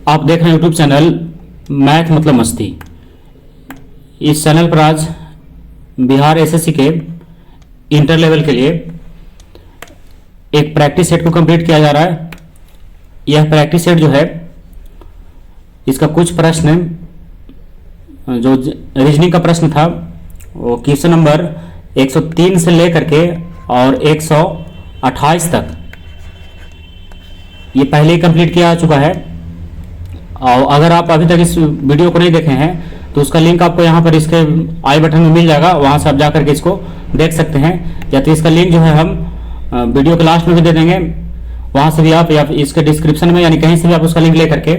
आप देख रहे हैं यूट्यूब चैनल मैथ मतलब मस्ती। इस चैनल पर आज बिहार एसएससी के इंटर लेवल के लिए एक प्रैक्टिस सेट को कंप्लीट किया जा रहा है। यह प्रैक्टिस सेट जो है, इसका कुछ प्रश्न जो रीजनिंग का प्रश्न था वो क्वेश्चन नंबर 103 से लेकर के और 128 तक ये पहले ही कंप्लीट किया जा चुका है। और अगर आप अभी तक इस वीडियो को नहीं देखे हैं तो उसका लिंक आपको यहाँ पर इसके आई बटन में मिल जाएगा, वहाँ से आप जा करके इसको देख सकते हैं। या तो इसका लिंक जो है हम वीडियो के लास्ट में भी दे देंगे, वहाँ से भी आप या इसके डिस्क्रिप्शन में यानी कहीं से भी आप उसका लिंक ले करके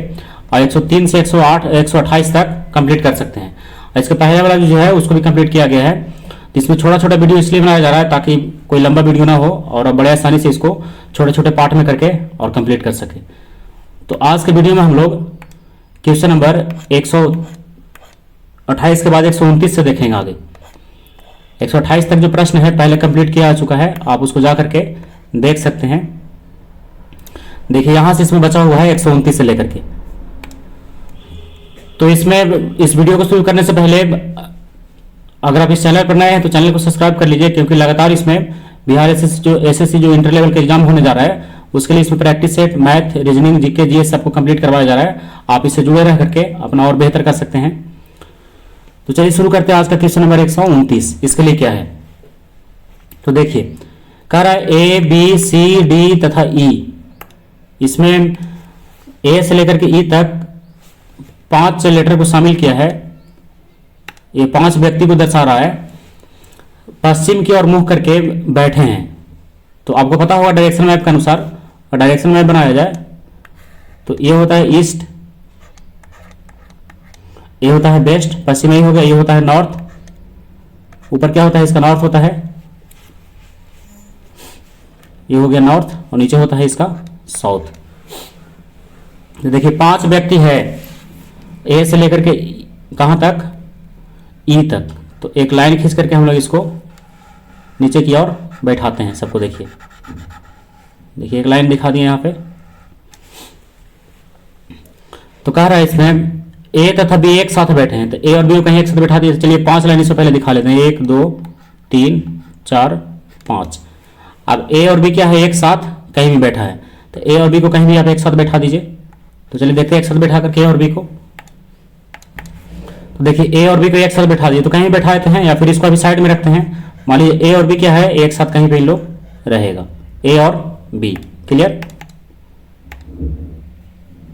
और 103 से 108 128 तक कंप्लीट कर सकते हैं। इसके पहले वाला जो है उसको भी कंप्लीट किया गया है। इसमें छोटा छोटा वीडियो इसलिए बनाया जा रहा है ताकि कोई लंबा वीडियो ना हो और आप बड़े आसानी से इसको छोटे छोटे पार्ट में करके और कंप्लीट कर सके। तो आज के वीडियो में हम लोग क्वेश्चन नंबर 128 के बाद 129 से देखेंगे आगे। 128 तक जो प्रश्न है पहले कंप्लीट किया जा चुका है, आप उसको जा करके देख सकते हैं। देखिए यहां से इसमें बचा हुआ है 129 से लेकर के। तो इसमें इस वीडियो को शुरू करने से पहले अगर आप इस चैनल पर नए हैं तो चैनल को सब्सक्राइब कर लीजिए, क्योंकि लगातार इसमें बिहार एसएससी जो इंटर लेवल का एग्जाम होने जा रहा है उसके लिए इसमें practice set, math, reasoning, GK, GS सबको कंप्लीट करवाया जा रहा है। आप इससे जुड़े रह करके अपना और बेहतर कर सकते हैं। तो चलिए शुरू करते हैं आज का क्वेश्चन नंबर 129। इसके लिए क्या है तो देखिए, कह रहा है ए बी सी डी तथा ई। इसमें ए से लेकर के ई तक 5 लेटर को शामिल किया है। ये 5 व्यक्ति को दर्शा रहा है, पश्चिम की ओर मुंह करके बैठे हैं। तो आपको पता होगा डायरेक्शन मैप के अनुसार डायरेक्शन मैप बनाया जाए तो ये होता है ईस्ट, ये होता है वेस्ट, पश्चिम यही हो गया, ये होता है नॉर्थ, ऊपर क्या होता है इसका नॉर्थ होता है, ये हो गया नॉर्थ और नीचे होता है इसका साउथ। तो देखिए 5 व्यक्ति है ए से लेकर के कहां तक, ई तक। तो एक लाइन खींच करके हम लोग इसको नीचे की ओर बैठाते हैं सबको। देखिए देखिए एक लाइन दिखा दिए यहां पे। तो कह रहा है इसमें ए तथा बी एक साथ बैठे हैं, तो ए और बी को कहीं एक साथ बैठा दिए। चलिए 5 लाइन इससे पहले दिखा लेते हैं, 1 2 3 4 5। अब ए और बी क्या है, एक साथ कहीं भी बैठा है, तो ए और बी को कहीं भी आप एक साथ बैठा दीजिए। तो चलिए देखते हैं एक साथ बैठा करके ए और बी को। तो देखिए ए और बी को एक साथ बैठा दिए, तो कहीं बैठा देते हैं या फिर इसको अभी साइड में रखते हैं। मान लीजिए ए और बी क्या है, एक साथ कहीं पे इन लोग रहेगा, ए और बी। क्लियर।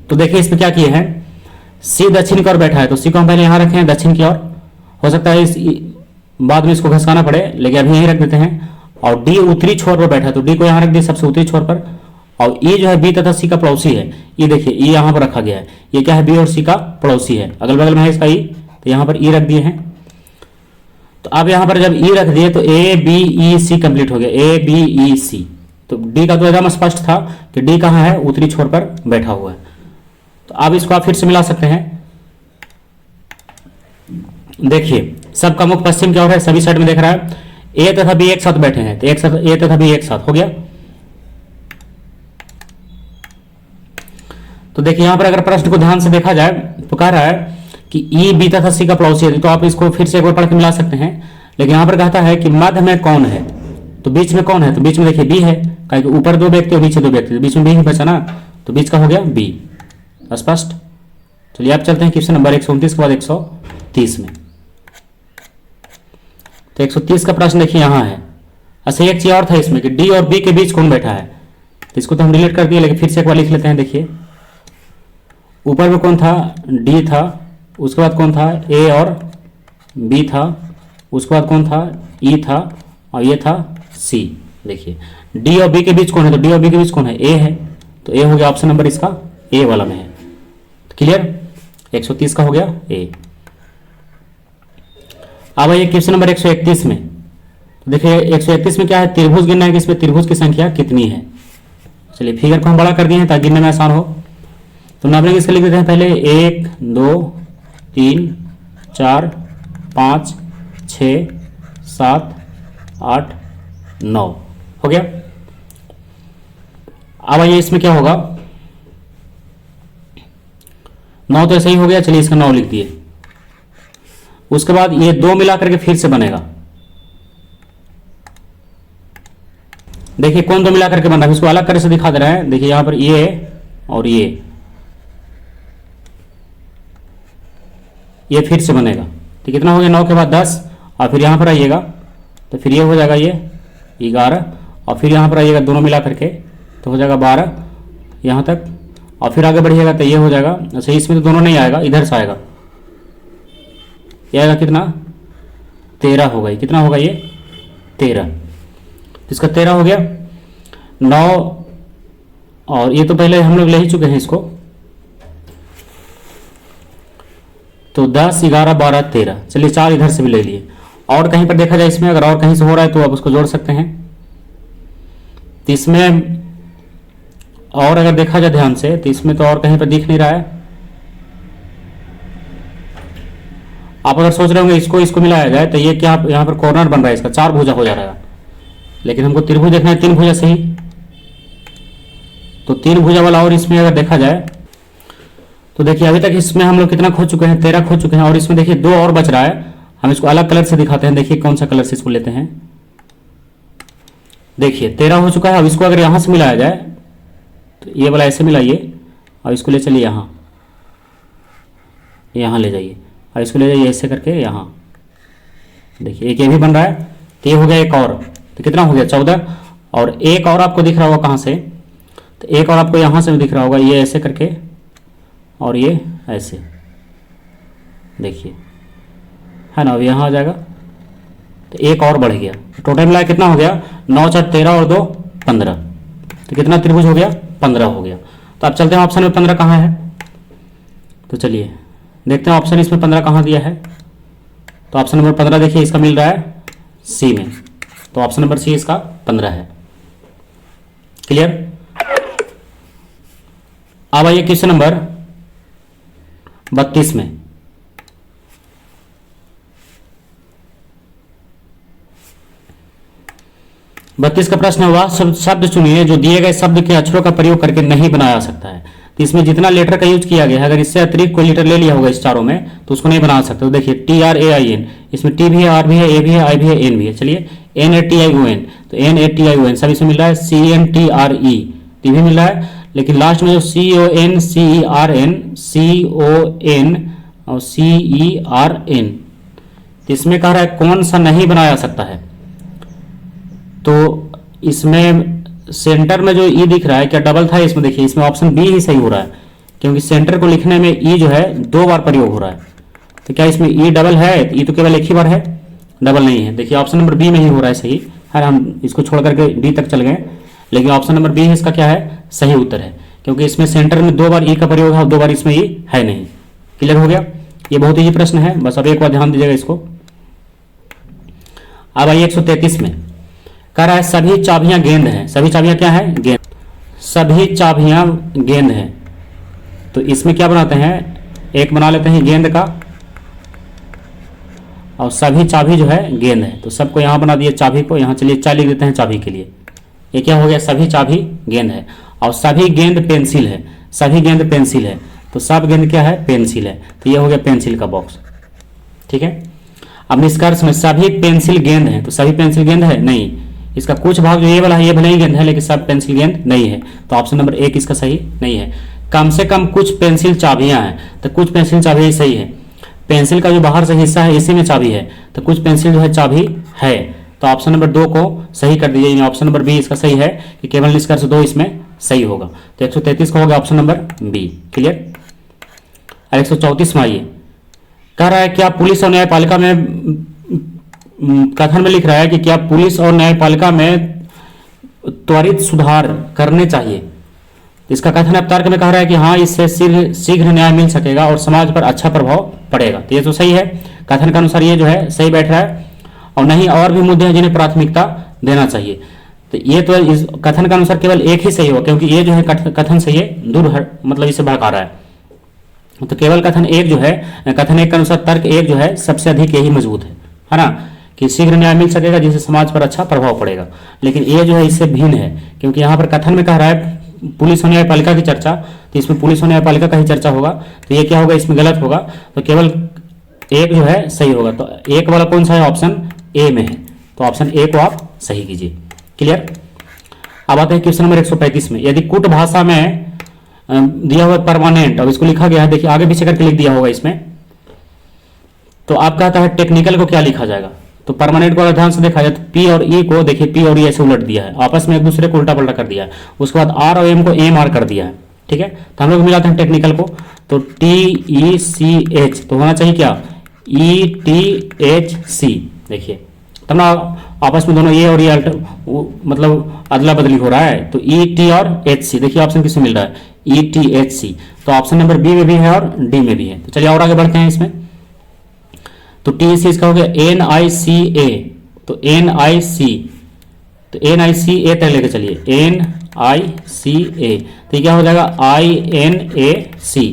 तो देखिए इसमें क्या किए हैं, सी दक्षिण की ओर बैठा है, तो सी को हम पहले यहां रखे हैं दक्षिण की ओर। हो सकता है इस बाद में इसको घसकाना पड़े, लेकिन अभी यहीं रख देते हैं। और डी उत्तरी छोर पर बैठा है, तो डी को यहां रख दिए सबसे उत्तरी छोर पर। और ई जो है बी तथा सी का पड़ोसी है, ये देखिए ई यहां पर रखा गया है। ये क्या है, बी और सी का पड़ोसी है, अगल बगल में है इसका ई, तो यहां पर ई रख दिए हैं। तो अब यहां पर जब ई रख दिए तो A B E C complete हो गया, ए बी ई सी। तो डी का तो एकदम स्पष्ट था कि डी कहां है, उत्तरी छोर पर बैठा हुआ है। तो अब इसको आप फिर से मिला सकते हैं। देखिए सबका मुख पश्चिम की ओर है, सभी साइड में देख रहा है। ए तथा बी एक साथ बैठे हैं, तो एक साथ ए तथा बी एक साथ हो गया। तो देखिए यहां पर अगर प्रश्न को ध्यान से देखा जाए तो कह रहा है कि ई बी तथा सी का पड़ोसी है, तो आप इसको फिर से एक बार पढ़ के मिला सकते हैं। लेकिन यहां पर कहता है कि मध्य में कौन है, तो बीच में कौन है, तो बीच में देखिए बी है, कहीं ऊपर 2 व्यक्ति और नीचे 2 व्यक्ति, तो बीच में बी ही बचा ना, तो बीच का हो गया बी। स्पष्ट। चलिए आप चलते हैं क्वेश्चन नंबर 129 के बाद 130 में। तो 130 का प्रश्न देखिए यहां है। अच्छा एक चीज और था इसमें कि डी और बी के बीच कौन बैठा है, तो इसको तो हम डिलीट कर दिए, लेकिन फिर से एक बार लिख लेते हैं। देखिए ऊपर में कौन था, डी था, उसके बाद कौन था, ए और बी था, उसके बाद कौन था, ई था, और ये था सी। देखिए डी और बी के बीच कौन है, तो डी और बी के बीच कौन है, ए है, तो ए हो गया ऑप्शन नंबर इसका ए वाला में है। क्लियर। 130 का हो गया ए। अब आइए क्वेश्चन नंबर 131 में। तो देखिए 131 में क्या है, त्रिभुज गिनना है कि इसमें त्रिभुज की संख्या कितनी है। चलिए फिगर को हम बड़ा कर दिए हैं ताकि गिनने में आसान हो। तो नाम इसके लिख देते हैं पहले 1 2 3 4 5 6 7 8 9 हो गया। अब आइए इसमें क्या होगा, 9 तो ऐसे ही हो गया, चलिए इसका 9 लिख दिए। उसके बाद ये 2 मिला करके फिर से बनेगा। देखिए कौन 2 मिला करके बन रहा है, इसको अलग करके से दिखा दे रहे हैं। देखिए यहां पर ये और ये फिर से बनेगा। तो कितना हो गया, 9 के बाद 10, और फिर यहां पर आइएगा तो फिर ये हो जाएगा ये 11, और फिर यहां पर आइएगा दोनों मिला करके तो हो जाएगा 12 यहां तक, और फिर आगे बढ़िएगा तो ये हो जाएगा। अच्छा इसमें तो दोनों नहीं आएगा, इधर से आएगा, ये आएगा कितना, 13 होगा। कितना होगा ये 13, इसका 13 हो गया। 9 और ये तो पहले हम लोग ले ही चुके हैं इसको, तो 10 11 12 13, चलिए 4 इधर से भी ले लिए। और कहीं पर देखा जाए इसमें, अगर और कहीं से हो रहा है तो आप उसको जोड़ सकते हैं। तो इसमें और अगर देखा जाए ध्यान से तो इसमें तो और कहीं पर दिख नहीं रहा है। आप अगर सोच रहे होंगे इसको इसको मिलाया जाए तो ये क्या यहाँ पर कॉर्नर बन रहा है, इसका 4 भुजा हो जा रहा है, लेकिन हमको त्रिभुज देखना है, 3 भुजा सही। तो 3 भुजा वाला और इसमें अगर देखा जाए तो देखिए अभी तक इसमें हम लोग कितना खो चुके हैं, 13 खो चुके हैं, और इसमें देखिए 2 और बच रहा है। हम इसको अलग कलर से दिखाते हैं, देखिए कौन सा कलर से इसको लेते हैं। देखिए 13 हो चुका है। अब इसको अगर यहां से मिलाया जाए तो ये वाला ऐसे मिलाइए और इसको ले चलिए यहाँ ले जाइए, और इसको ले जाइए ऐसे करके यहाँ। देखिए एक ये भी बन रहा है, तो ये हो गया एक और, तो कितना हो गया 14। और एक और आपको दिख रहा होगा कहाँ से, तो एक और आपको यहाँ से भी दिख रहा होगा, ये ऐसे करके और ये ऐसे, देखिए है ना। अब यहाँ आ जाएगा तो एक और बढ़ गया, टोटल मिलाया कितना हो गया, 9 4 13 और 2 15, तो कितना त्रिभुज हो गया, 15 हो गया। तो अब चलते हैं ऑप्शन में 15 कहाँ है, तो चलिए देखते हैं ऑप्शन इसमें 15 कहाँ दिया है। तो ऑप्शन नंबर 15 देखिए इसका मिल रहा है सी में, तो ऑप्शन नंबर सी इसका 15 है। क्लियर। अब आइए क्वेश्चन नंबर 32 में। बत्तीस का प्रश्न है, वह शब्द चुनिए जो दिए गए शब्द के अक्षरों का प्रयोग करके नहीं बनाया जा सकता है। तो इसमें जितना लेटर का यूज किया गया है, अगर इससे अतिरिक्त कोई लेटर ले लिया होगा इस चारों में तो उसको नहीं बना सकते। तो देखिए TRAIN, इसमें T भी है, R भी है, A भी है, I भी है, N भी है। चलिए NATION, तो NATION सब इसमें मिल रहा है। CNTRE टी भी मिल रहा है, लेकिन लास्ट में जो CONCERN, CON और CERN, इसमें कह रहा है कौन सा नहीं बनाया जा सकता है। तो इसमें सेंटर में जो ई दिख रहा है, क्या डबल था इसमें, देखिए इसमें ऑप्शन बी ही सही हो रहा है, क्योंकि सेंटर को लिखने में ई जो है 2 बार प्रयोग हो रहा है। तो क्या इसमें ई डबल है, ई तो केवल एक ही बार है, डबल नहीं है। देखिए ऑप्शन नंबर बी में ही हो रहा है सही है। हम इसको छोड़ करके डी तक चल गए, लेकिन ऑप्शन नंबर बी इसका क्या है, सही उत्तर है, क्योंकि इसमें सेंटर में 2 बार ई का प्रयोग है और 2 बार इसमें ई है नहीं। क्लियर हो गया। ये बहुत ही प्रश्न है, बस अब एक बार ध्यान दीजिएगा इसको। अब आइए 133 में कह रहा है सभी चाबियां गेंद हैं। सभी चाबियां क्या है, गेंद। सभी चाबियां गेंद हैं, तो इसमें क्या बनाते हैं, एक बना लेते हैं गेंद का, और सभी चाबी जो है गेंद है, तो सबको यहां बना दिए चाबी को, यहां चलिए 4 लिख देते हैं चाबी के लिए। ये क्या हो गया, सभी चाबी गेंद है। और सभी गेंद पेंसिल है, सभी गेंद पेंसिल है, तो सब गेंद क्या है, पेंसिल है, तो ये हो गया पेंसिल का बॉक्स। ठीक है। अब निष्कर्ष में सभी पेंसिल गेंद है, तो सभी पेंसिल गेंद है नहीं, इसका कुछ भाग जो ये वाला है ये भले ही गेंद है, लेकिन सब पेंसिल गेंद नहीं है, तो ऑप्शन नंबर 1 इसका सही नहीं है। कम से कम कुछ पेंसिल चाबियां हैं, तो कुछ पेंसिल चाबी सही है। पेंसिल का जो बाहर से हिस्सा है इसी में चाबी है, तो कुछ पेंसिल जो है चाबी है, तो ऑप्शन नंबर 2 को सही कर दीजिए। ऑप्शन नंबर बी इसका सही है कि केवल निष्कर्ष 2 इसमें सही होगा, तो 133 का होगा ऑप्शन नंबर बी। क्लियर। 134 में आइए, कह रहा है क्या पुलिस और न्यायपालिका में, कथन में लिख रहा है कि क्या पुलिस और न्यायपालिका में त्वरित सुधार करने चाहिए। इसका कथन है तर्क में कह रहा है कि हाँ, इससे शीघ्र न्याय मिल सकेगा और समाज पर अच्छा प्रभाव पड़ेगा, तो ये तो सही है। कथन के अनुसार ये जो है सही बैठ रहा है। और नहीं और भी मुद्दे हैं जिन्हें प्राथमिकता देना चाहिए, तो ये तो इस कथन के अनुसार केवल एक ही सही होगा, क्योंकि ये जो है कथन से ये दूर मतलब इसे भड़का रहा है। तो केवल कथन 1 जो है, कथन 1 के अनुसार तर्क 1 जो है सबसे अधिक यही मजबूत है ना, कि शीघ्र न्याय मिल सकेगा जिससे समाज पर अच्छा प्रभाव पड़ेगा। लेकिन ये जो है इससे भिन्न है, क्योंकि यहाँ पर कथन में कह रहा है पुलिस और न्यायपालिका की चर्चा, तो इसमें पुलिस और न्यायपालिका का ही चर्चा होगा, तो ये क्या होगा, इसमें गलत होगा, तो केवल एक जो है सही होगा। तो एक वाला कौन सा है, ऑप्शन ए में है, तो ऑप्शन ए को आप सही कीजिए। क्लियर। अब आते हैं क्वेश्चन नंबर 135 में। यदि कूट भाषा में दिया हुआ परमानेंट, अब इसको लिखा गया है, देखिए आगे पीछे करके लिख दिया होगा इसमें, तो आप कहता है टेक्निकल को क्या लिखा जाएगा। तो परमानेंट को अगर ध्यान से देखा जाए तो पी और ई को देखिए, पी और ई ऐसे उलट दिया है, आपस में एक दूसरे को उल्टा पलटा कर दिया है। उसके बाद आर और एम को एम आर कर दिया है, ठीक है। तो हम लोग मिलाते हैं टेक्निकल को, तो टी ई सी एच, तो होना चाहिए क्या, ई टी एच सी। देखिए तब ना आपस में दोनों ए और ये मतलब अदला बदली हो रहा है, तो ई टी और एच सी। देखिए ऑप्शन किसमें मिल रहा है, ई टी एच सी। तो ऑप्शन नंबर बी में भी है और डी में भी है। तो चलिए और आगे बढ़ते हैं इसमें। तो टी सी इसका हो गया एन आई सी ए, तो एन आई सी, तो एन आई सी ए तक लेके चलिए, एन आई सी ए, तो ये क्या हो जाएगा, आई एन ए सी।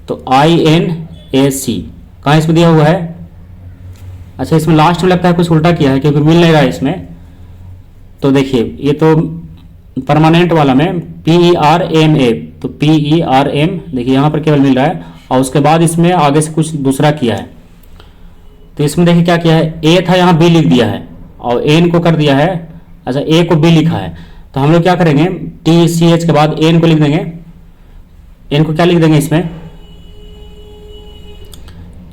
तो आई एन ए सी कहाँ इसमें दिया हुआ है, अच्छा इसमें लास्ट में लगता है कुछ उल्टा किया है क्योंकि मिल नहीं रहा है इसमें। तो देखिए ये तो परमानेंट वाला में P E R M A, तो पी ई आर एम, देखिए यहाँ पर केवल मिल रहा है, और उसके बाद इसमें आगे से कुछ दूसरा किया है। तो इसमें देखिए क्या किया है, ए था यहाँ बी लिख दिया है, और एन को कर दिया है, अच्छा ए को बी लिखा है। तो हम लोग क्या करेंगे, टी सी एच के बाद एन को लिख देंगे, एन को क्या लिख देंगे इसमें,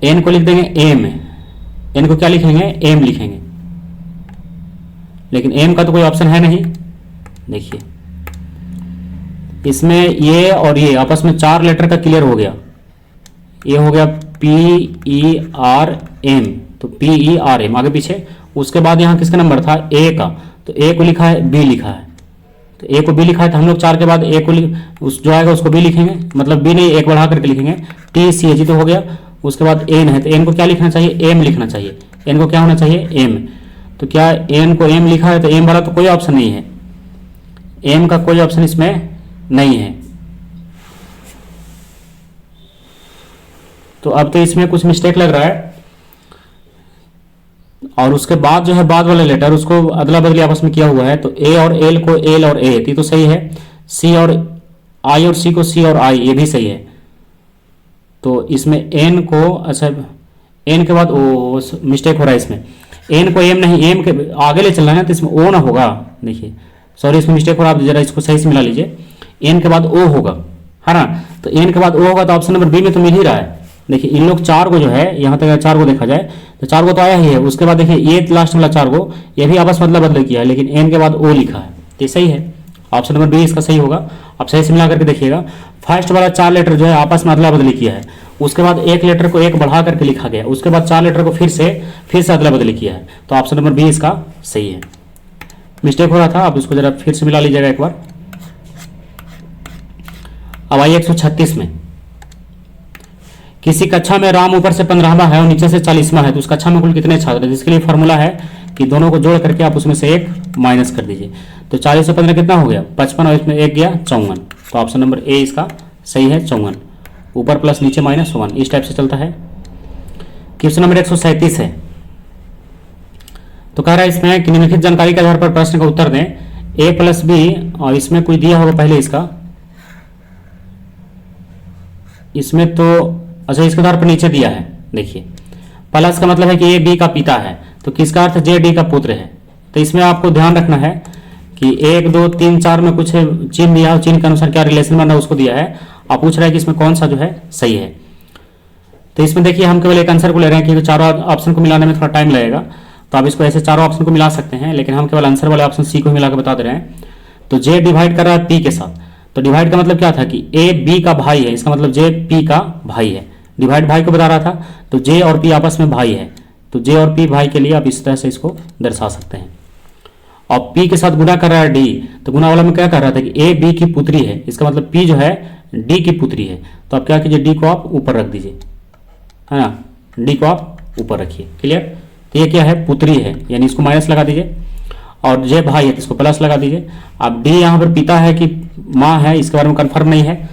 एन को लिख देंगे एम, एन को क्या लिखेंगे, एम लिखेंगे, लेकिन एम का तो कोई ऑप्शन है नहीं। देखिए इसमें ये और ये आपस में 4 लेटर का क्लियर हो गया, ये हो गया पी ई आर एम, तो पी ई आर एम आगे पीछे। उसके बाद यहाँ किसका नंबर था, ए का, तो ए को लिखा है, बी लिखा है, तो ए को बी लिखा है, तो हम लोग 4 के बाद ए को उस जो आएगा उसको बी लिखेंगे, मतलब बी नहीं एक बढ़ा करके लिखेंगे, टी सी एच तो हो गया। उसके बाद एन है, तो एन को क्या लिखना चाहिए, एम लिखना चाहिए, एन को क्या होना चाहिए, एम। तो क्या एन को एम लिखा है, तो एम वाला तो कोई ऑप्शन नहीं है, एम का कोई ऑप्शन इसमें नहीं है। तो अब तो इसमें कुछ मिस्टेक लग रहा है, और उसके बाद जो है बाद वाले लेटर उसको अदला बदली आपस में किया हुआ है। तो ए और एल को एल और ए, तो सही है। सी और आई और सी को सी और आई, ये भी सही है। तो इसमें एन को, अच्छा एन के बाद ओ मिस्टेक हो रहा है इसमें, एन को एम नहीं, एम के आगे ले चलना है, तो इसमें ओ ना होगा, देखिए सॉरी इसमें मिस्टेक हो रहा है, आप जरा इसको सही से मिला लीजिए, एन के बाद ओ होगा, है ना। तो एन के बाद ओ होगा, तो ऑप्शन नंबर बी में तो मिल ही रहा है। देखिए इन लोग 4 को जो है, यहाँ तक 4 को देखा जाए तो 4 को तो आया ही है। उसके बाद देखिए ये लास्ट वाला 4 को, ये भी आपस मतलब बदल किया है, लेकिन एन के बाद ओ लिखा है, तो सही है, ऑप्शन नंबर बी इसका सही होगा। आप सही से मिला करके देखिएगा, फर्स्ट वाला 4 लेटर जो है आपस में अदला बदली किया है, उसके बाद एक लेटर को एक बढ़ा करके लिखा गया, उसके बाद 4 लेटर को फिर से अदला बदली किया है, तो ऑप्शन नंबर बी इसका सही है। मिस्टेक हो रहा था, आप इसको जरा फिर से मिला लीजिएगा एक बार। अब आइए 136 में, किसी कक्षा में राम ऊपर से 15वां है और नीचे से 40वां है, तो उस कक्षा में कुल कितने छात्र हैं। जिसके लिए फॉर्मूला है कि दोनों को जोड़ करके आप उसमें से एक माइनस कर दीजिए। तो 40 से 15 कितना हो गया, 55, और इसमें एक गया 54, तो ऑप्शन नंबर ए इसका सही है, 54, ऊपर प्लस नीचे माइनस 1, इस टाइप से चलता है। क्वेश्चन नंबर 137 है, तो कह रहा है इसमें कि निम्नलिखित जानकारी के आधार पर प्रश्न का उत्तर दें, ए प्लस बी, और इसमें कोई दिया होगा पहले इसमें तो अच्छा इसके आधार पर नीचे दिया है। देखिए प्लस का मतलब है कि ए बी का पिता है, तो किसका अर्थ जे डी का पुत्र है। तो इसमें आपको ध्यान रखना है कि 1 2 3 4 में कुछ चिन्ह दिया, चिन्ह के अनुसार क्या रिलेशन बना उसको दिया है। आप पूछ रहे हैं कि इसमें कौन सा जो है सही है। तो इसमें देखिए हम केवल एक आंसर को ले रहे हैं क्योंकि चारों ऑप्शन को मिलाने में थोड़ा टाइम लगेगा, तो आप इसको ऐसे चारों ऑप्शन को मिला सकते हैं, लेकिन हम केवल आंसर वाले ऑप्शन सी को मिला के बता दे रहे हैं। तो जे डिवाइड कर रहा है पी के साथ, तो डिवाइड का मतलब क्या था कि ए बी का भाई है, इसका मतलब जे पी का भाई है। डिवाइड भाई को बता रहा था, तो जे और पी आपस में भाई है, तो जे और पी भाई के लिए आप इस तरह से इसको दर्शा सकते हैं। और पी के साथ गुना कर रहा है डी, तो गुना वाला में क्या कह रहा था कि ए बी की पुत्री है, इसका मतलब पी जो है डी की पुत्री है। तो आप क्या कीजिए, डी को आप ऊपर रख दीजिए, है ना, डी को आप ऊपर रखिए। क्लियर। तो ये क्या है, पुत्री है, यानी इसको माइनस लगा दीजिए, और जे भाई है तो इसको प्लस लगा दीजिए। अब डी यहाँ पर पिता है कि माँ है, इसके बारे में कंफर्म नहीं है,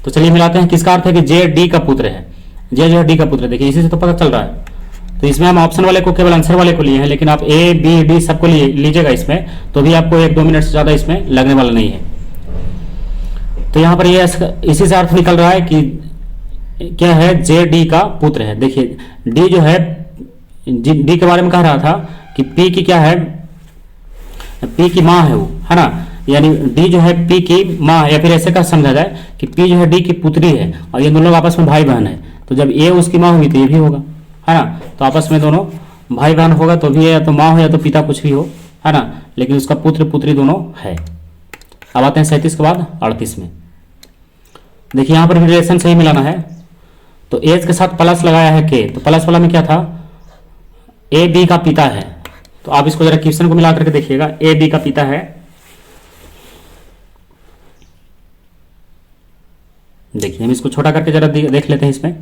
तो चलिए मिलाते हैं। किसका अर्थ है कि जे डी का पुत्र है, जे जो है डी का पुत्र। देखिए इसी से तो पता चल रहा है। तो इसमें हम ऑप्शन वाले को केवल आंसर वाले को लिए हैं, लेकिन आप ए बी डी सबको लीजिएगा इसमें, तो भी आपको 1-2 मिनट से ज़्यादा इसमें लगने वाला नहीं है। तो यहाँ पर ये इसी से अर्थ निकल रहा है कि क्या है, जे डी का पुत्र है। देखिए डी जो है, डी के बारे में कह रहा था कि पी की क्या है, पी की माँ है वो, है ना, यानी डी जो है पी की माँ है, या फिर ऐसे का समझा जाए कि पी जो है डी की पुत्री है और ये दोनों लोग आपस में भाई बहन है। तो जब ए उसकी माँ होगी तो ये भी होगा, है ना, तो आपस में दोनों भाई बहन होगा तो भी या तो माँ हो या तो पिता, कुछ भी हो, है ना, लेकिन उसका पुत्र पुत्री दोनों है। अब आते हैं 37 के बाद 38 में। देखिए यहाँ पर भी रिलेशन सही मिलाना है। तो एज के साथ प्लस लगाया है के, तो प्लस वाला में क्या था, ए बी का पिता है। तो आप इसको जरा क्वेश्चन को मिला करके देखिएगा, ए बी का पिता है। देखिए हम इसको छोटा करके जरा देख लेते हैं इसमें।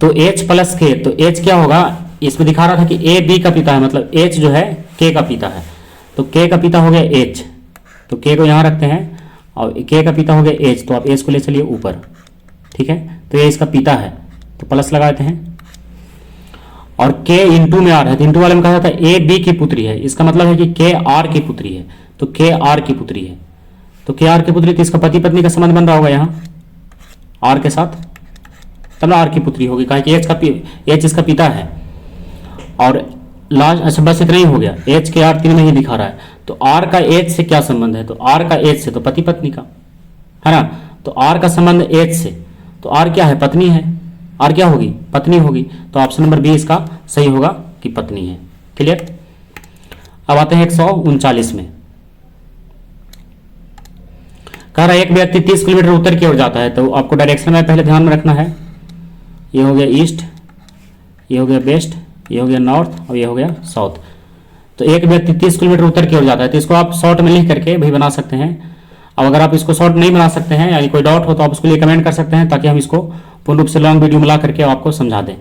तो एच प्लस के, तो एच क्या होगा, इसमें दिखा रहा था कि ए बी का पिता है, मतलब एच जो है के का पिता है। तो के का पिता हो गया एच, तो के को यहां रखते हैं और के का पिता हो गया एच, तो आप एच को ले चलिए ऊपर, ठीक है। तो ये इसका पिता है तो प्लस लगा देते हैं। और के इंटू में आर है, तो इंटू वाले में कहा जाता है ए बी की पुत्री है, इसका मतलब है कि के आर की पुत्री है। तो के आर की पुत्री है, तो के आर की पुत्री, तो इसका पति पत्नी का संबंध बन रहा होगा यहाँ आर के साथ, तब आर की पुत्री होगी, कहा कि एच इसका पिता है। और लास्ट, अच्छा बस इतना ही हो गया, एच के आर तीन में ही दिखा रहा है। तो आर का एच से क्या संबंध है, तो आर का एच से तो पति पत्नी का, है ना, तो आर का संबंध एच से, तो आर क्या है, पत्नी है, आर क्या होगी, पत्नी होगी। तो ऑप्शन नंबर बी इसका सही होगा कि पत्नी है। क्लियर। अब आते हैं 139 में। कह रहा है एक व्यक्ति 30 किलोमीटर उत्तर की ओर जाता है, तो आपको डायरेक्शन में पहले ध्यान में रखना है। ये हो गया ईस्ट, ये हो गया वेस्ट, ये हो गया नॉर्थ और ये हो गया साउथ। तो एक व्यक्ति 30 किलोमीटर उत्तर की ओर जाता है, तो इसको आप शॉर्ट में लिख करके भी बना सकते हैं। अब अगर आप इसको शॉर्ट नहीं बना सकते हैं, यानी कोई डाउट हो, तो आप उसके लिए कमेंट कर सकते हैं, ताकि हम इसको पूर्ण रूप से लॉन्ग वीडियो मिला करके आपको समझा दें।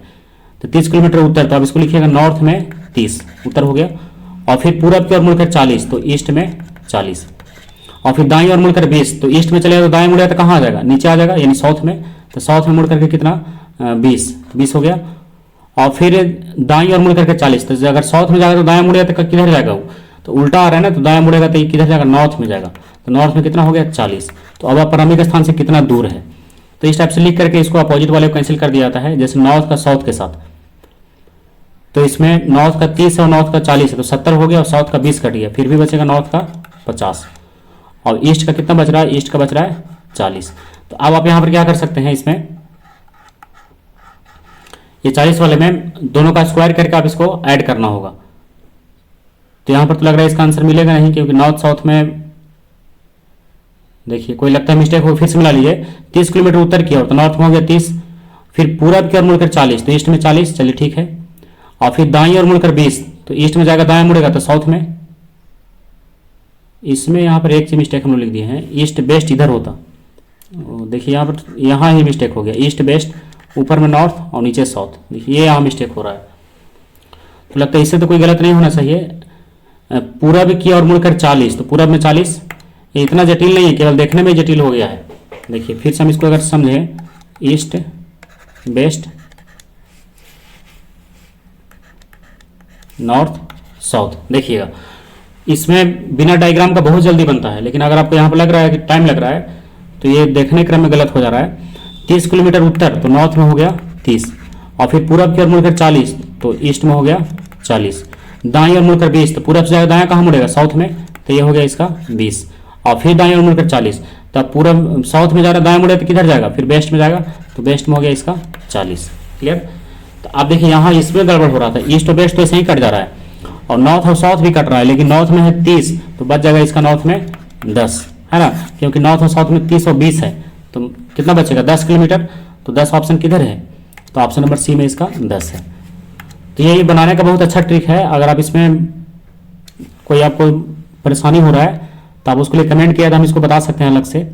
तो 30 किलोमीटर उत्तर, तो आप इसको लिखिएगा नॉर्थ में 30, उत्तर हो गया। और फिर पूरब की ओर मुड़कर 40, तो ईस्ट में 40। और फिर दाईं ओर मुड़कर 20, तो ईस्ट में चलेगा तो दाएं मुड़ेगा तो कहाँ आ जाएगा, नीचे आ जाएगा, यानी साउथ में। तो साउथ में मुड़ करके कितना, 20 हो गया। और फिर दाईं ओर मुड़ करके 40, तो अगर साउथ में जाएगा तो दाएं मुड़ेगा तो किधर जाएगा वो, तो उल्टा आ रहा है ना, तो दाएं मुड़ेगा तो किधर जाएगा, नॉर्थ में जाएगा। तो नॉर्थ में कितना हो गया, 40। तो अब प्रारंभिक स्थान से कितना दूर है, तो इस टाइप से लिख करके इसको अपोजिट वाले को कैंसिल कर दिया जाता है, जैसे नॉर्थ का साउथ के साथ। तो इसमें नॉर्थ का 30 और नॉर्थ का 40 है, तो 70 हो गया और साउथ का 20 कट गया, फिर भी बचेगा नॉर्थ का 50। और ईस्ट का कितना बच रहा है, ईस्ट का बच रहा है 40। तो अब आप यहाँ पर क्या कर सकते हैं, इसमें ये 40 वाले में दोनों का स्क्वायर करके आप इसको ऐड करना होगा। तो यहाँ पर तो लग रहा है इसका आंसर मिलेगा नहीं, क्योंकि नॉर्थ साउथ में देखिए कोई लगता है मिस्टेक हो, फिर से मिला लीजिए। 30 किलोमीटर उत्तर की ओर, तो नॉर्थ में हो गया 30, फिर पूरब की ओर मुड़कर 40, तो ईस्ट में 40, चलिए ठीक है। और फिर दाईं ओर मुड़कर 20, तो ईस्ट में जाएगा, दाएं मुड़ेगा तो साउथ में। इसमें यहाँ पर एक चीज मिस्टेक हम लोग लिख दिए हैं, ईस्ट वेस्ट इधर होता, देखिए यहाँ पर, यहाँ ही मिस्टेक हो गया, ईस्ट वेस्ट, ऊपर में नॉर्थ और नीचे साउथ, देखिए ये यहाँ मिस्टेक हो रहा है। तो लगता है इससे तो कोई गलत नहीं होना चाहिए। पूरब की ओर मुड़कर 40, तो पूरब में 40, ये इतना जटिल नहीं है, केवल देखने में जटिल हो गया है। देखिए फिर से हम इसको अगर समझें, ईस्ट वेस्ट नॉर्थ साउथ, देखिएगा इसमें बिना डायग्राम का बहुत जल्दी बनता है, लेकिन अगर आपको यहाँ पर लग रहा है कि टाइम लग रहा है, तो ये देखने क्रम में गलत हो जा रहा है। 30 किलोमीटर उत्तर, तो नॉर्थ में हो गया 30, और फिर पूरब की ओर मुड़कर 40, तो ईस्ट में हो गया 40। दाईं ओर मुड़कर 20, तो पूरब से जाएगा दायां कहाँ मुड़ेगा, साउथ में, तो ये हो गया इसका 20। और फिर दाईं ओर मुड़कर 40, तब पूरब साउथ में जा रहा है, दाएं मुड़े तो किधर जाएगा, फिर वेस्ट में जाएगा, तो वेस्ट में हो गया इसका 40। क्लियर। तो आप देखिए यहाँ इसमें गड़बड़ हो रहा था, ईस्ट और वेस्ट तो ऐसे ही कट जा रहा है, और नॉर्थ और साउथ भी कट रहा है, लेकिन नॉर्थ में है 30, तो बच जाएगा इसका नॉर्थ में 10, है ना, क्योंकि नॉर्थ और साउथ में 30 और 20 है, तो कितना बचेगा 10 किलोमीटर। तो 10 ऑप्शन किधर है, तो ऑप्शन नंबर सी में इसका 10 है। तो ये बनाने का बहुत अच्छा ट्रिक है। अगर आप इसमें कोई आपको परेशानी हो रहा है, तो आप उसके लिए कमेंट किया, तो हम इसको बता सकते हैं अलग से,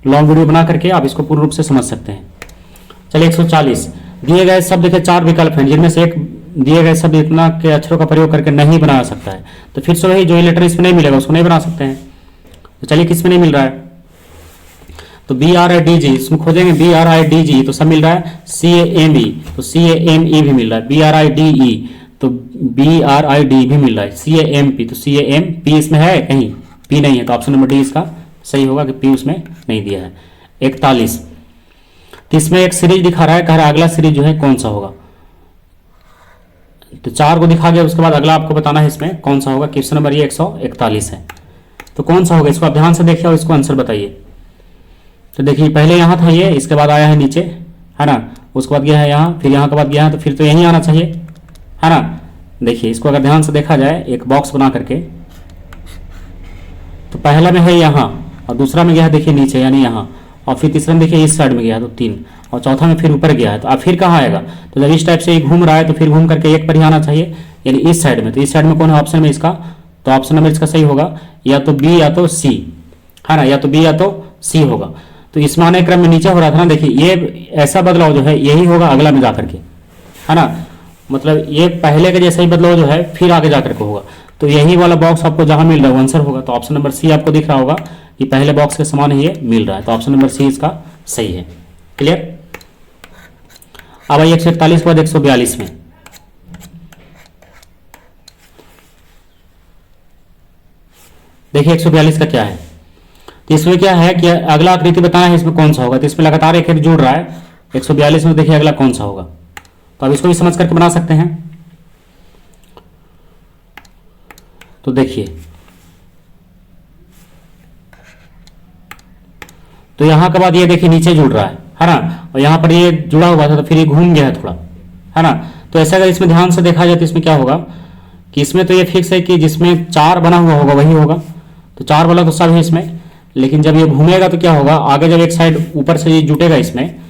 लॉन्ग वीडियो बना करके आप इसको पूर्ण रूप से समझ सकते हैं। चलिए 140, दिए गए शब्द के 4 विकल्प हैं, जिनमें से एक दिए गए शब्द इतना के अक्षरों का प्रयोग करके नहीं बना सकता है। तो फिर से वही, जो लेटर इसमें नहीं मिलेगा उसको नहीं बना सकते हैं। तो चलिए किस में नहीं मिल रहा है, तो BRIDG, इसमें खोजेंगे BRIDG, तो सब मिल रहा है। CAME, तो CAME भी मिल रहा है। BRIDE, तो BRID भी मिल रहा है। CAMP, तो CAMP इसमें है कहीं, P नहीं है, तो ऑप्शन नंबर डी इसका सही होगा कि पी उसमें नहीं दिया है। 41, तो इसमें एक सीरीज दिखा रहा है, कह रहा है अगला सीरीज जो है कौन सा होगा। तो 4 को दिखा गया, उसके बाद अगला आपको बताना है इसमें कौन सा होगा। क्वेश्चन नंबर ये 141 है, तो कौन सा होगा, इसको आप ध्यान से देखिए और इसको आंसर बताइए। तो देखिए पहले यहाँ था ये, इसके बाद आया है नीचे, है ना, उसके बाद गया है यहाँ, फिर यहाँ के बाद गया है, तो फिर तो यहीं आना चाहिए, है ना। देखिए इसको अगर ध्यान से देखा जाए एक बॉक्स बना करके, तो पहला में है यहाँ, और दूसरा में गया है देखिए नीचे यानी यहाँ, और फिर तीसरा में देखिए इस साइड में गया है तो 3, और चौथा में फिर ऊपर गया है। तो अब फिर कहाँ आएगा, तो जब इस टाइप से घूम रहा है तो फिर घूम करके एक पर ही आना चाहिए, यानी इस साइड में। तो इस साइड में कौन है ऑप्शन में इसका, तो ऑप्शन नंबर इसका सही होगा या तो बी या तो सी, है ना, या तो बी या तो सी होगा। तो इसमें आने क्रम में नीचे हो रहा था ना, देखिए ये ऐसा बदलाव जो है यही होगा अगला में जाकर के, है ना, मतलब ये पहले के जैसा ही बदलाव जो है फिर आगे जाकर के होगा। तो यही वाला बॉक्स आपको जहां मिल रहा है वो आंसर होगा। तो ऑप्शन नंबर सी आपको दिख रहा होगा कि पहले बॉक्स के समान ही ये मिल रहा है, तो ऑप्शन नंबर सी इसका सही है। क्लियर। अब आइए 141 के बाद 142 में। देखिए 142 का क्या है, तो इसमें क्या है कि अगला आकृति बताना है इसमें कौन सा होगा। तो इसमें लगातार एक जुड़ रहा है 142 में, देखिए अगला कौन सा होगा। तो अब इसको भी समझ करके बना सकते हैं। तो देखिए, तो यहां के बाद ये देखिए नीचे जुड़ रहा है ना, और यहां पर ये जुड़ा हुआ था तो फिर ये घूम गया है थोड़ा, है ना। तो ऐसा अगर इसमें ध्यान से देखा जाए तो इसमें क्या होगा कि इसमें तो ये फिक्स है कि जिसमें 4 बना हुआ होगा वही होगा, तो 4 वाला तो सब है इसमें। लेकिन जब ये घूमेगा तो क्या होगा, आगे जब एक साइड ऊपर से ये जुटेगा इसमें,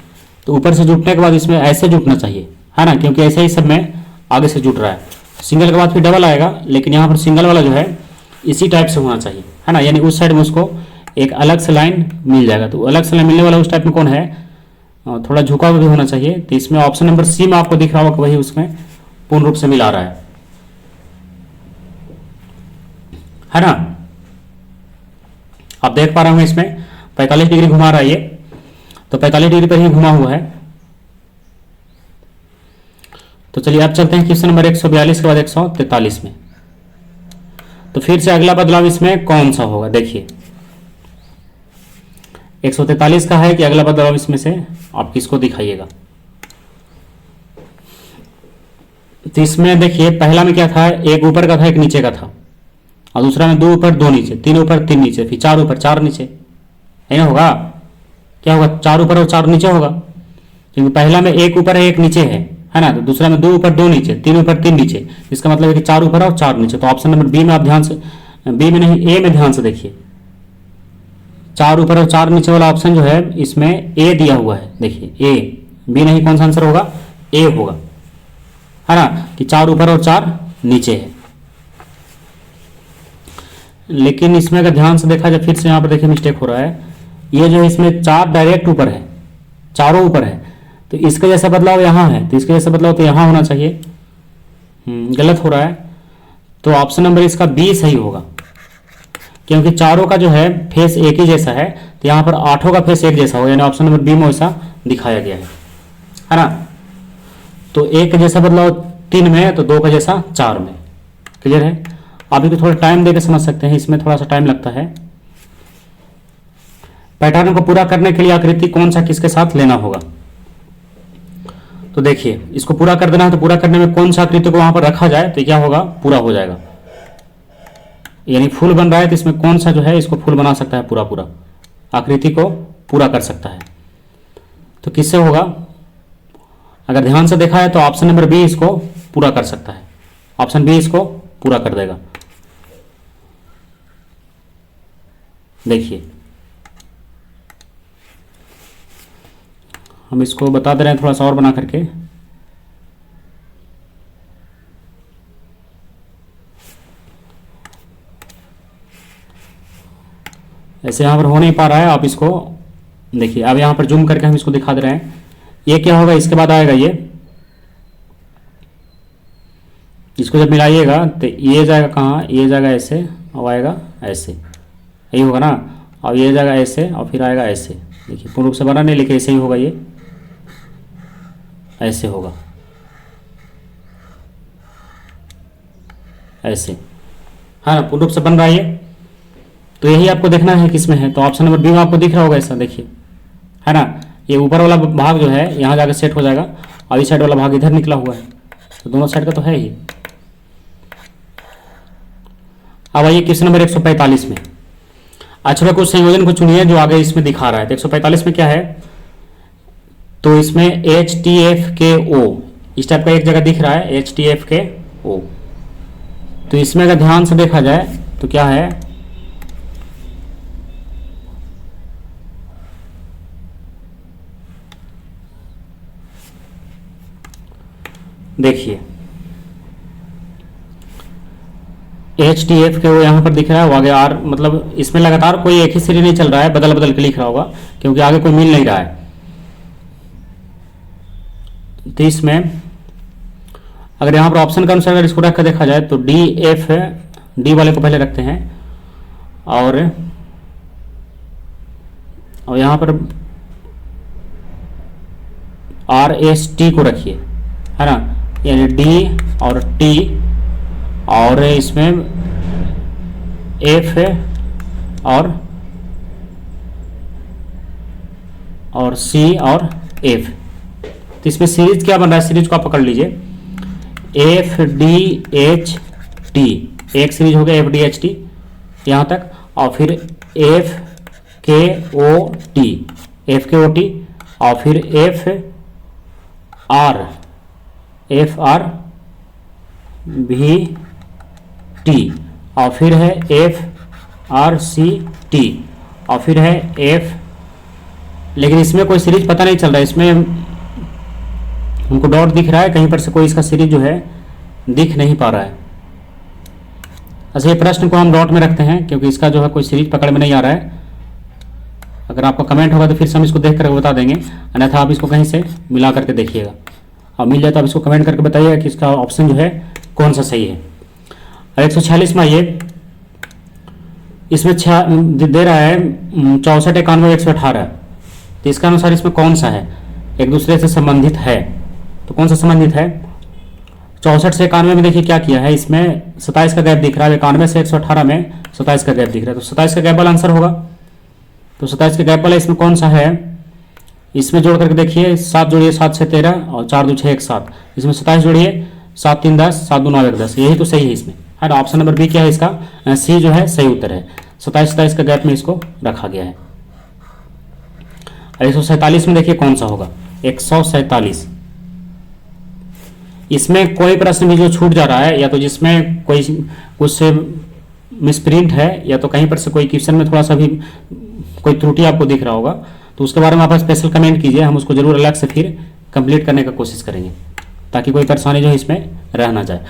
तो ऊपर से जुटने के बाद इसमें ऐसे जुटना चाहिए, है ना, क्योंकि ऐसे ही सब में आगे से जुट रहा है। सिंगल के बाद फिर डबल आएगा, लेकिन यहाँ पर सिंगल वाला जो है इसी टाइप से होना चाहिए, है ना, यानी उस साइड में उसको एक अलग से लाइन मिल जाएगा। तो अलग से लाइन मिलने वाला उस टाइप में कौन है, थोड़ा झुका हुआ भी होना चाहिए। तो इसमें ऑप्शन नंबर सी में आपको दिख रहा होगा कि वही उसमें पूर्ण रूप से मिला रहा है ना। आप देख पा रहे होंगे इसमें 45 डिग्री घुमा रहा है ये, तो 45 डिग्री पर ही घुमा हुआ है। तो चलिए अब चलते हैं क्वेश्चन नंबर 142 के बाद 143 में। तो फिर से अगला बदलाव इसमें कौन सा होगा, देखिए 143 का है कि अगला बदलाव इसमें से आप किसको दिखाइएगा। तो इसमें देखिए पहला में क्या था, एक ऊपर का था एक नीचे का था, और दूसरा में 2 ऊपर 2 नीचे, 3 ऊपर 3 नीचे, फिर 4 ऊपर 4 नीचे, नहीं होगा, क्या होगा 4 ऊपर और 4 नीचे होगा, क्योंकि पहला में एक ऊपर है एक नीचे है ना। तो दूसरा में 2 ऊपर 2 नीचे, 3 ऊपर 3 नीचे, इसका मतलब है कि 4 ऊपर और 4 नीचे। तो ऑप्शन नंबर बी में आप ध्यान से, बी में नहीं ए में ध्यान से देखिए, 4 ऊपर और 4 नीचे वाला ऑप्शन जो है इसमें ए दिया हुआ है, देखिए ए, बी नहीं, कौन सा आंसर होगा, ए होगा, है ना, कि 4 ऊपर और 4 नीचे है। लेकिन इसमें अगर ध्यान से देखा जाए, फिर से यहाँ पर देखिए मिस्टेक हो रहा है, ये जो है इसमें 4 डायरेक्ट ऊपर है, चारों ऊपर है, तो इसका जैसा बदलाव यहाँ है, तो इसका जैसा बदलाव तो यहाँ होना चाहिए, गलत हो रहा है। तो ऑप्शन नंबर इसका बी सही होगा, क्योंकि चारों का जो है फेस एक ही जैसा है, तो यहाँ पर 8 का फेस एक जैसा होगा, यानी ऑप्शन नंबर बी में वैसा दिखाया गया है ना। तो 1 का जैसा बदलाव 3 में है, तो 2 का जैसा 4 में। क्लियर है। अभी तो थोड़ा टाइम देकर समझ सकते हैं, इसमें थोड़ा सा टाइम लगता है। पैटर्न को पूरा करने के लिए आकृति कौन सा किसके साथ लेना होगा। तो देखिए इसको पूरा कर देना है, तो पूरा करने में कौन सा आकृति को वहां पर रखा जाए तो क्या होगा, पूरा हो जाएगा। यानी फूल बन रहा है, तो इसमें कौन सा जो है इसको फूल बना सकता है, पूरा पूरा आकृति को पूरा कर सकता है। तो किससे होगा, अगर ध्यान से देखा है तो ऑप्शन नंबर बी इसको पूरा कर सकता है, ऑप्शन बी इसको पूरा कर देगा। देखिए हम इसको बता दे रहे हैं थोड़ा सा और बना करके। ऐसे यहाँ पर हो नहीं पा रहा है, आप इसको देखिए, अब यहाँ पर जूम करके हम इसको दिखा दे रहे हैं। ये क्या होगा, इसके बाद आएगा ये, इसको जब मिलाइएगा तो ये जाएगा कहाँ, ये जाएगा ऐसे और आएगा ऐसे, यही होगा ना, और ये जाएगा ऐसे और फिर आएगा ऐसे। देखिए पूर्ण रूप से बना नहीं, लेकिन ऐसे ही होगा, ये ऐसे होगा, ऐसे, हाँ पूर्ण रूप से बन रहा है ये। तो यही आपको देखना है किस में है। तो ऑप्शन नंबर बी में आपको दिख रहा होगा ऐसा, देखिए, है ना, ये ऊपर वाला भाग जो है यहाँ जाकर सेट हो जाएगा और इस साइड वाला भाग इधर निकला हुआ है, तो दोनों साइड का तो है ही। अब आइए क्वेश्चन नंबर 145 में। अक्षरों को संयोजन को चुनिए जो आगे इसमें दिखा रहा है। तो 145 में क्या है, तो इसमें HTFKO इस टाइप का एक जगह दिख रहा है, HTFKO। तो इसमें अगर ध्यान से देखा जाए तो क्या है, देखिए HTFKO यहाँ पर दिख रहा है, वो आगे R, मतलब इसमें लगातार कोई एक ही सीरीज नहीं चल रहा है, बदल बदल के लिख रहा होगा क्योंकि आगे कोई मिल नहीं रहा है। तो इसमें अगर यहाँ पर ऑप्शन के अनुसार अगर इसको रख कर देखा जाए तो DF, D वाले को पहले रखते हैं और यहाँ पर RST को रखिए, है ना, यानी D और T और इसमें F और C और F। तो इसमें सीरीज क्या बन रहा है, सीरीज को आप पकड़ लीजिए, FDHT एक सीरीज हो गया, FDHT यहाँ तक, और फिर FKOT और फिर FRVT और फिर है FRCT और फिर है F, लेकिन इसमें कोई सीरीज पता नहीं चल रहा है, इसमें हमको डॉट दिख रहा है, कहीं पर से कोई इसका सीरीज जो है दिख नहीं पा रहा है। अच्छा, ये प्रश्न को हम डॉट में रखते हैं क्योंकि इसका जो है कोई सीरीज पकड़ में नहीं आ रहा है। अगर आपका कमेंट होगा तो फिर से हम इसको देख कर बता देंगे, अन्यथा आप इसको कहीं से मिला करके देखिएगा, और मिल जाए तो आप इसको कमेंट करके बताइएगा कि इसका ऑप्शन जो है कौन सा सही है। 146 में आइए, इसमें दे रहा है 64, 91, 118, तो इसका अनुसार इसमें कौन सा है एक दूसरे से संबंधित है, तो कौन सा संबंधित है। 64 से 91 में देखिए क्या किया है, इसमें 27 का गैप दिख रहा है, 91 से 118 में 27 का गैप दिख रहा है, तो 27 का गैप वाला आंसर होगा। तो 27 का गैप वाला इसमें कौन सा है, इसमें जोड़ करके देखिए, 7 जोड़िए 7 से 13 और 4 2 6 1 7, इसमें 27 जोड़िए 7 3 10 7 2 9 1 10, यही तो सही है इसमें, है ना। ऑप्शन नंबर बी क्या है इसका, सी जो है सही उत्तर है। 27 का गैप में इसको रखा गया है। 147 में देखिए कौन सा होगा, 147, इसमें कोई प्रश्न भी जो छूट जा रहा है, या तो जिसमें कोई कुछ से मिसप्रिंट है, या तो कहीं पर से कोई क्वेश्चन में थोड़ा सा भी कोई त्रुटि आपको दिख रहा होगा, तो उसके बारे में आप स्पेशल कमेंट कीजिए, हम उसको जरूर अलग से फिर कंप्लीट करने का कोशिश करेंगे ताकि कोई परेशानी जो है इसमें रह ना जाए।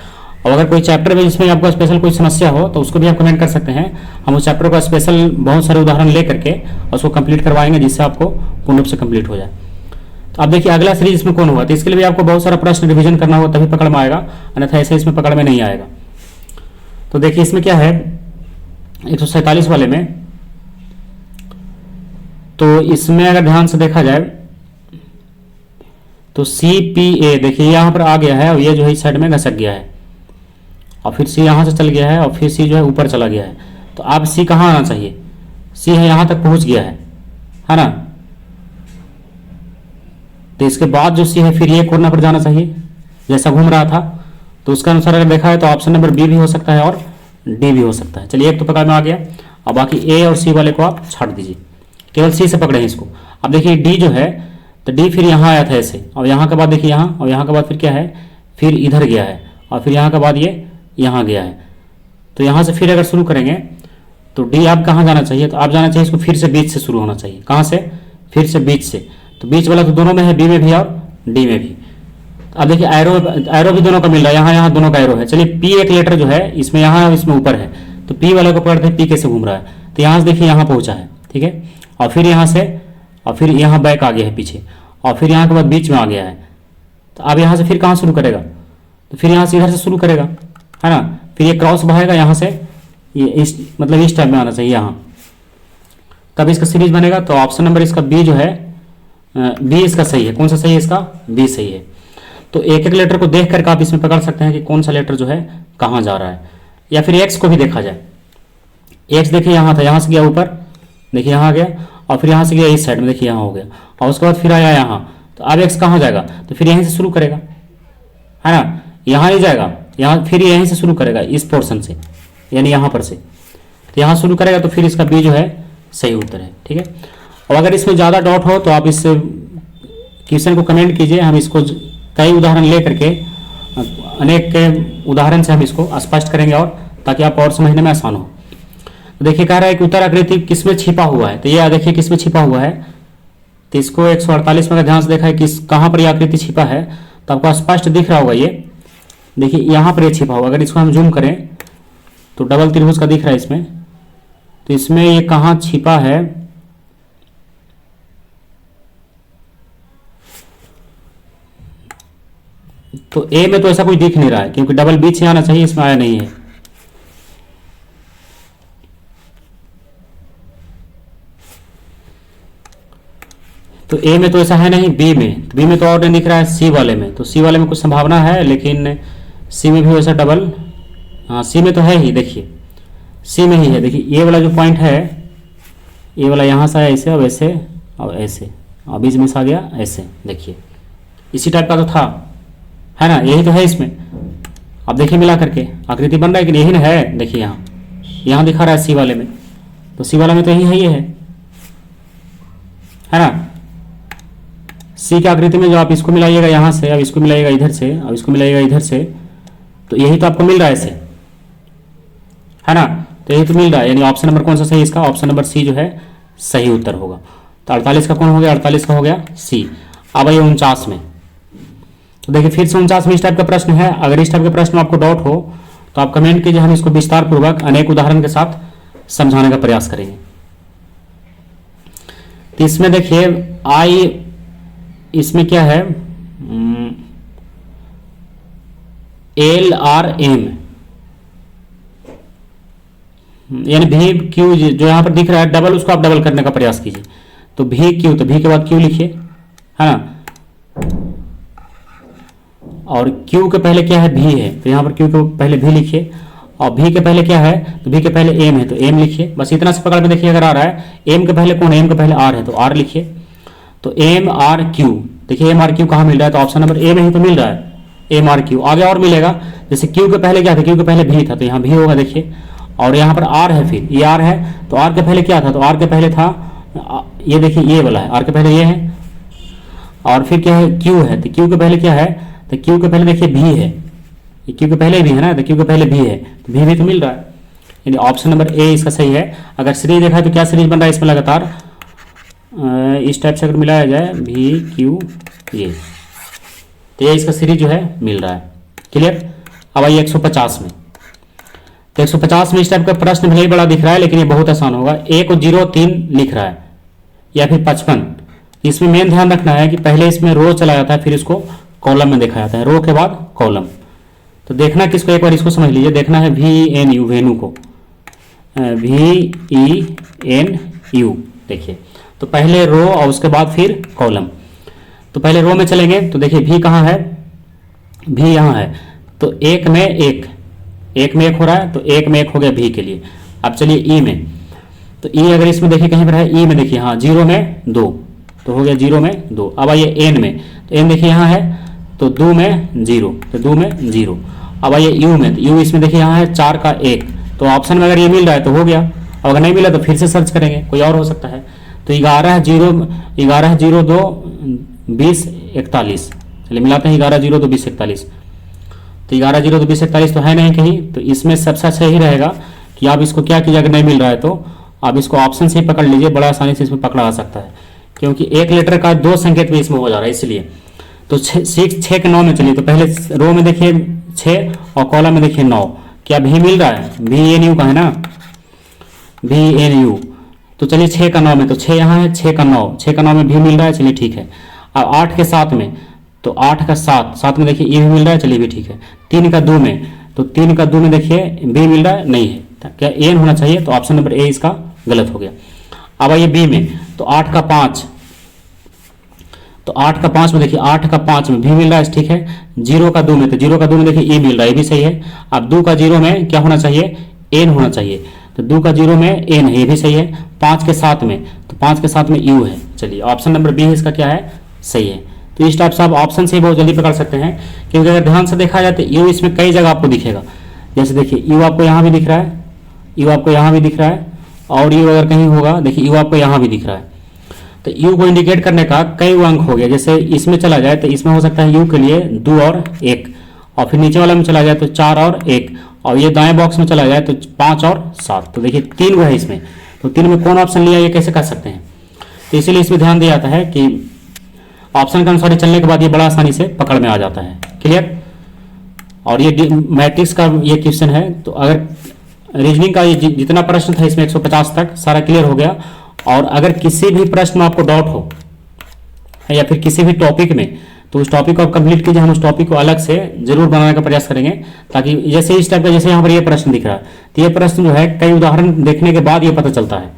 और अगर कोई चैप्टर में जिसमें आपको स्पेशल कोई समस्या हो तो उसको भी आप कमेंट कर सकते हैं, हम उस चैप्टर का स्पेशल बहुत सारे उदाहरण ले करके उसको कंप्लीट करवाएंगे जिससे आपको पूर्ण रूप से कंप्लीट हो जाए। तो आप देखिए अगला सीरीज इसमें कौन होगा, तो इसके लिए भी आपको बहुत सारा प्रश्न रिवीजन करना होगा तभी पकड़ में आएगा, अन्यथा ऐसे इसमें पकड़ में नहीं आएगा। तो देखिए इसमें क्या है 147 वाले में, तो इसमें अगर ध्यान से देखा जाए तो CPA देखिए यहाँ पर आ गया है और ये जो है इस साइड में घसक गया है, और फिर C यहाँ से चल गया है और फिर C जो है ऊपर चला गया है। तो अब C कहाँ आना चाहिए, C है यहाँ तक पहुँच गया है ना। तो इसके बाद जो C है फिर ये कोना पर जाना चाहिए जैसा घूम रहा था, तो उसके अनुसार अगर देखा है तो ऑप्शन नंबर बी भी हो सकता है और डी भी हो सकता है। चलिए एक तो पकड़ में आ गया, अब बाकी ए और सी वाले को आप छाड़ दीजिए, केवल सी से पकड़े हैं इसको। अब देखिए डी जो है, तो डी फिर यहाँ आया था ऐसे, और यहाँ के बाद देखिए यहाँ, और यहाँ के बाद फिर क्या है, फिर इधर गया है, और फिर यहाँ के बाद ये यहाँ गया है। तो यहाँ से फिर अगर शुरू करेंगे तो डी आप कहाँ जाना चाहिए, तो आप जाना चाहिए इसको फिर से बीच से शुरू होना चाहिए। कहाँ से, फिर से बीच से। तो बीच वाला तो दोनों में है, बी में भी और डी में भी। अब देखिए एरो भी दोनों का मिल रहा है, यहाँ यहाँ दोनों का एरो है। चलिए पी एक लेटर जो है इसमें यहाँ इसमें ऊपर है, तो पी वाले को पकड़ते हैं, पी कैसे घूम रहा है, तो यहाँ से देखिए यहाँ पहुँचा है, ठीक है, और फिर यहाँ से, और फिर यहाँ बैक आ गया है पीछे, और फिर यहाँ के बाद बीच में आ गया है। तो अब यहाँ से फिर कहाँ शुरू करेगा, तो फिर यहाँ से इधर से शुरू करेगा, है ना। फिर ये क्रॉस बहाएगा यहाँ से, ये इस मतलब इस टाइप में आना चाहिए यहाँ, तब इसका सीरीज बनेगा। तो ऑप्शन नंबर इसका बी जो है, बी इसका सही है। कौन सा सही है इसका, बी सही है। तो एक एक लेटर को देख करके आप इसमें पकड़ सकते हैं कि कौन सा लेटर जो है कहाँ जा रहा है, या फिर एक्स को भी देखा जाए। एक्स देखिए यहाँ था, यहाँ से गया ऊपर, देखिए यहाँ आ गया, और फिर यहाँ से गया इस साइड में, देखिए यहाँ हो गया, और उसके बाद फिर आया यहाँ। तो अब एक्स कहाँ जाएगा, तो फिर यहीं से शुरू करेगा, है ना, यहाँ नहीं जाएगा, यहाँ फिर यहीं से शुरू करेगा इस पोर्शन से, यानी यहाँ पर से, तो यहाँ शुरू करेगा, तो फिर इसका बी जो है सही उत्तर है। ठीक है, और अगर इसमें ज़्यादा डाउट हो तो आप इस क्वेश्चन को कमेंट कीजिए, हम इसको कई उदाहरण ले करके अनेक उदाहरण से हम इसको स्पष्ट करेंगे, और ताकि आप और समझने में आसान हो। तो देखिए कह रहा है कि उत्तर आकृति किसमें छिपा हुआ है, तो ये देखिए किसमें छिपा हुआ है, तो इसको 148 में अगर ध्यान से देखा है किस कहाँ पर ये आकृति छिपा है, तो आपको स्पष्ट दिख रहा होगा। ये देखिए यहाँ पर ये छिपा हुआ, अगर इसको हम जूम करें तो डबल त्रिभुज का दिख रहा है इसमें, तो इसमें ये कहाँ छिपा है, तो ए में तो ऐसा कोई दिख नहीं रहा है, क्योंकि डबल बीच से आना चाहिए, इसमें आया नहीं है। तो ए में तो ऐसा है नहीं, बी में तो और नहीं दिख रहा है, सी वाले में, तो सी वाले में कुछ संभावना है, लेकिन सी में भी वैसा डबल, हाँ सी में तो है ही, देखिए सी में ही है। देखिए ये वाला जो पॉइंट है, ये वाला यहाँ से आया ऐसे, और ऐसे और ऐसे, और बीच में से आ गया ऐसे, देखिए इसी टाइप का तो था, है ना, यही तो है इसमें। अब देखिए मिला करके आकृति बन रहा है कि यही ना है, देखिए यहाँ दिखा रहा है सी वाले में, तो सी वाले में तो यही है, ये है ना। सी की आकृति में जो आप इसको मिलाइएगा यहाँ से, अब इसको मिलाइएगा इधर से, अब इसको मिलाइएगा इधर से, तो यही तो आपको मिल रहा है ऐसे, है ना, तो यही तो मिल रहा है, यानी ऑप्शन नंबर कौन सा सही है इसका, ऑप्शन नंबर सी जो है सही उत्तर होगा। तो 48 का कौन हो गया, 48 का हो गया सी। अब आइए 49 में, तो देखिए फिर से 49 में इस टाइप का प्रश्न है। अगर इस टाइप के प्रश्न में आपको डाउट हो तो आप कमेंट कीजिए, हम इसको विस्तार पूर्वक अनेक उदाहरण के साथ समझाने का प्रयास करेंगे। तो इसमें देखिए इसमें क्या है, एल आर एम, यानी भी क्यू जो यहां पर दिख रहा है डबल, उसको आप डबल करने का प्रयास कीजिए। तो भी क्यू, तो भी के बाद क्यू लिखिए, है ना, और क्यू के पहले क्या है, भी है, तो यहां पर क्यू के पहले भी लिखिए, और भी के पहले क्या है, तो भी के पहले एम है, तो एम लिखिए। बस इतना से पकड़ में देखिए, अगर आ रहा है एम के पहले कौन है, एम के पहले आर है, तो आर लिखिए। तो एम आर क्यू, देखिए एम आर क्यू कहाँ मिल रहा है, तो ऑप्शन नंबर ए में ही तो मिल रहा है, एम आर क्यू। आगे और मिलेगा, जैसे क्यू के पहले क्या था, क्यू के पहले भी था, तो यहाँ भी होगा देखिए, और यहाँ पर आर है, फिर ये आर है, तो आर के पहले क्या था, तो आर के पहले था ये, देखिए ये वाला है, आर के पहले ये है, और फिर क्या है क्यू है, तो क्यू के पहले क्या है, तो क्यू के पहले देखिए भी है, ये क्यू के पहले भी है ना, तो क्यू के पहले भी है, तो भी तो मिल रहा है, यानी ऑप्शन नंबर ए इसका सही है। अगर सीरीज देखा है तो क्या सीरीज बन रहा है इसमें लगातार, इस टाइप से अगर मिलाया जाए भी क्यू ये, तो ये इसका सीरीज जो है मिल रहा है। क्लियर। अब आइए 150 में, तो 150 में इस टाइप का प्रश्न भले ही बड़ा दिख रहा है, लेकिन ये बहुत आसान होगा। 103 लिख रहा है या फिर 55, इसमें मेन ध्यान रखना है कि पहले इसमें रो चला जाता है, फिर इसको कॉलम में देखा जाता है, रो के बाद कॉलम। तो देखना किसको, एक बार इसको समझ लीजिए, देखना है VNU, वेन्यू को, VENU, देखिए तो पहले रो और उसके बाद फिर कॉलम। तो पहले रो में चलेंगे, तो देखिए भी कहाँ है, भी यहाँ है, तो एक में एक हो रहा है, तो एक में एक हो गया भी के लिए। अब चलिए ई में, तो ई अगर इसमें देखिए कहीं पर है, ई में देखिए हाँ 0 में 2, तो हो गया 0 में 2। अब आइए एन में, तो एन देखिए यहाँ है, तो 2 में 0, तो 2 में 0। अब आइए यू में, तो यू इसमें देखिए यहाँ है 4 का 1, तो ऑप्शन में अगर ये मिल रहा है तो हो गया, और अगर नहीं मिला तो फिर से सर्च करेंगे, कोई और हो सकता है। तो 11 0 2 20 41, चलिए मिलाते हैं 11 0 2 20 41, तो 11 0 2 20 41 तो है नहीं कहीं, तो इसमें सबसे सही रहेगा कि आप इसको क्या कीजिए, अगर नहीं मिल रहा है तो आप इसको ऑप्शन से ही पकड़ लीजिए, बड़ा आसानी से इसमें पकड़ा जा सकता है, क्योंकि एक लेटर का 2 संकेत भी इसमें हो जा रहा है इसलिए। तो 6 के 9 में चलिए, तो पहले रो में देखिए 6 और कॉलम में देखिए 9, क्या भी मिल रहा है, VNU का है ना, VNU। तो चलिए 6 का 9 में, तो 6 यहाँ है, 6 का 9 में भी मिल रहा है, चलिए ठीक है। अब 8 के 7 में, तो 8 का 7 में देखिए ये भी मिल रहा है, चलिए भी ठीक है। 3 का 2 में, तो 3 का 2 में देखिए बी मिल रहा है, नहीं है, क्या एन होना चाहिए, तो ऑप्शन नंबर ए इसका गलत हो गया। अब आइए बी में, तो 8 का 5, तो 8 का 5 में देखिए 8 का 5 में भी मिल रहा है, ठीक है। 0 का 2 में, तो 0 का 2 में देखिए ए मिल रहा है, ये भी सही है। अब 2 का 0 में क्या होना चाहिए, एन होना चाहिए, तो 2 का 0 में ए नहीं, ये भी सही है। 5 के 7 में, तो 5 के 7 में यू है। चलिए ऑप्शन नंबर बी है इसका क्या है, सही है। तो इस टाइप से आप ऑप्शन से बहुत जल्दी पकड़ सकते हैं, क्योंकि अगर ध्यान से देखा जाए तो यू इसमें कई जगह आपको दिखेगा। जैसे देखिए यू आपको यहाँ भी दिख रहा है, यू आपको यहाँ भी दिख रहा है, और यू अगर कहीं होगा देखिए यू आपको यहाँ भी दिख रहा है। तो यू को इंडिकेट करने का कई अंक हो गया। जैसे इसमें चला जाए तो इसमें हो सकता है यू के लिए 2 और 1, और फिर नीचे वाला में चला जाए तो 4 और 1, और ये दाएं बॉक्स में चला जाए तो 5 और 7। तो देखिए 3 वो है इसमें, तो 3 में कौन ऑप्शन लिया ये कैसे कर सकते हैं। तो इसीलिए इसमें ध्यान दिया जाता है कि ऑप्शन के अनुसार चलने के बाद ये बड़ा आसानी से पकड़ में आ जाता है। क्लियर। और ये मैट्रिक्स का ये क्वेश्चन है, तो अगर रीजनिंग का ये जितना प्रश्न था इसमें 150 तक सारा क्लियर हो गया। और अगर किसी भी प्रश्न में आपको डाउट हो या फिर किसी भी टॉपिक में, तो उस टॉपिक को आप कंप्लीट कीजिए। हम उस टॉपिक को अलग से जरूर बनाने का प्रयास करेंगे, ताकि जैसे इस टाइप का, जैसे यहाँ पर ये प्रश्न दिख रहा है, तो ये प्रश्न जो है कई उदाहरण देखने के बाद ये पता चलता है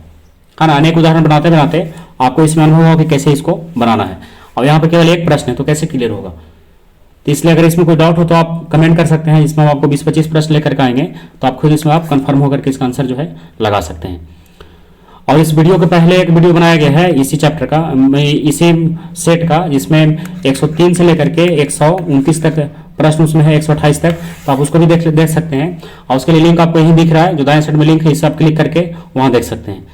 ना। अनेक उदाहरण बनाते बनाते आपको इसमें अनुभव होगा कि कैसे इसको बनाना है। और यहाँ पर केवल एक प्रश्न है तो कैसे क्लियर होगा। तो इसलिए अगर इसमें कोई डाउट हो तो आप कमेंट कर सकते हैं। इसमें हम आपको 20-25 प्रश्न लेकर के आएंगे, तो आप खुद इसमें आप कंफर्म होकर के इसका आंसर जो है लगा सकते हैं। और इस वीडियो के पहले एक वीडियो बनाया गया है इसी चैप्टर का, इसी सेट का, जिसमें 103 से लेकर के 129 तक प्रश्न उसमें है, 128 तक। तो आप उसको भी देख सकते हैं। और उसके लिए लिंक आपको यहीं दिख रहा है, जो दाएं साइड में लिंक है, इसे आप क्लिक करके वहां देख सकते हैं।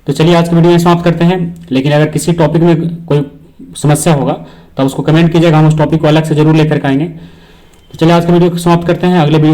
तो चलिए आज की वीडियो में समाप्त करते हैं। लेकिन अगर किसी टॉपिक में कोई समस्या होगा तो उसको कमेंट कीजिएगा, हम उस टॉपिक को अलग से जरूर लेकर के आएंगे। तो चलिए आज की वीडियो को समाप्त करते हैं। अगले वीडियो